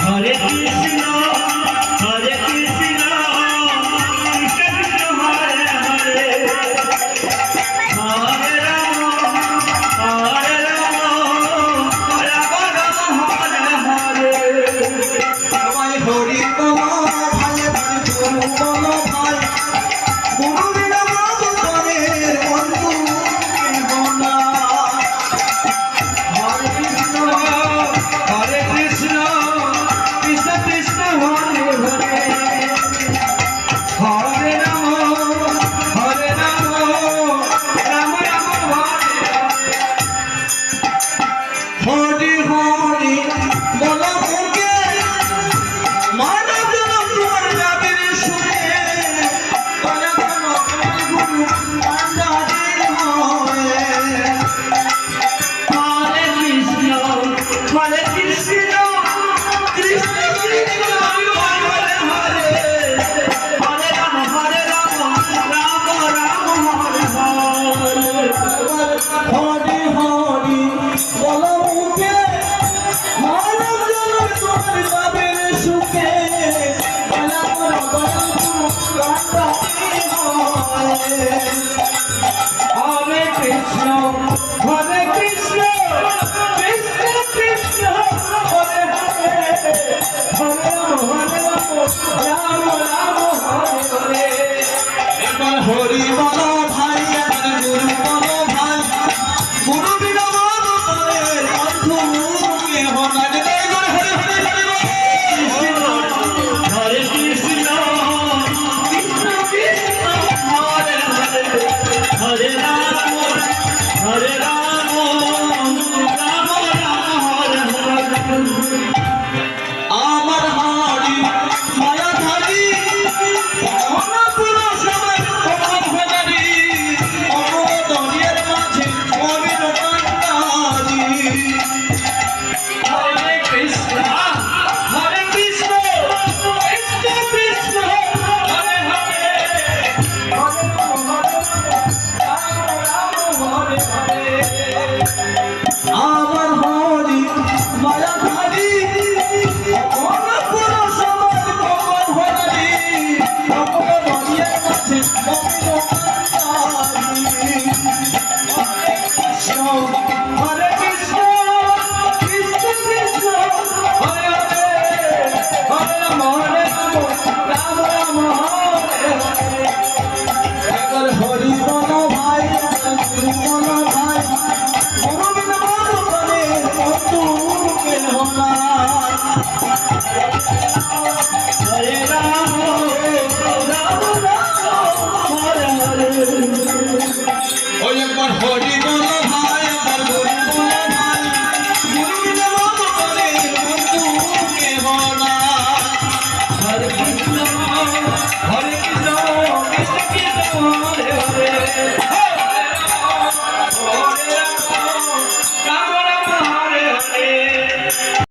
হরে কৃষ্ণ হরে কৃষ্ণ কৃষ্ণ কৃষ্ণ হরে হরে হরে রাম হরে রাম রাম রাম হরে হরে সবাই হরি বলো ভাই গুরু বলো ভাই গুরু বিনা মাধবের বন্ধু কেহনা হরে কৃষ্ণ হরে কৃষ্ণ কৃষ্ণ কৃষ্ণ হরে হরে হরে রাম রাম রাম হরে হরি হরি বলো মুখে মানব জনম তোমার নামের শুনে বলে বলো গুরু আন্দাজের হয় হরে কৃষ্ণ কৃষ্ণ কৃষ্ণ হরে হরে হরে রাম রাম রাম হরে হরে হরি হরি বলো মুখে মানব জনম তোমার নামের সুখে বলে বলো গুরু আন্দাজের হয় হরে কৃষ্ণ কৃষ্ণ কৃষ্ণ হরে হরে হরে রাম রাম হরে হরে এবার হরি বলো ভাই এবার গুরু বলো ভাই গুরু বিনা মাধবের বন্ধু কেহ নাই এবার হরি হরি হরি হরে কৃষ্ণ কৃষ্ণ কৃষ্ণ হরে হরে হরে রাম হরে রাম রাম রাম হরে হরে আমার হাড়ি মায়া ধারি অনপুর সবাই প্রভাব হাজারি অমর দরিয়ার মাঝে অবির কান্দারি হরে কৃষ্ণ কৃষ্ণ কৃষ্ণ হরে হরে হরে রাম হরে হরে আমার হরি মায়া ধারি অনপুর সবাই প্রভাব হাজারি অমর দরিয়ার মাঝে অবির কান্দারি হরে কৃষ্ণ কৃষ্ণ কৃষ্ণ হরে হরে হরে রাম রাম রাম হরে হরে এবার হরি বলো ভাই গুরু বলো ভাই গুরু বিনা মাধবের বন্ধু কেহ নাই হরে রাম রাম হরে হরে ওই একবার হরি বলো ভাই একবার গুরু বলো ভাই গুরু বিনা মাধবের বন্ধু কেহ নাই হরে কৃষ্ণ কৃষ্ণ কৃষ্ণ হরে হরে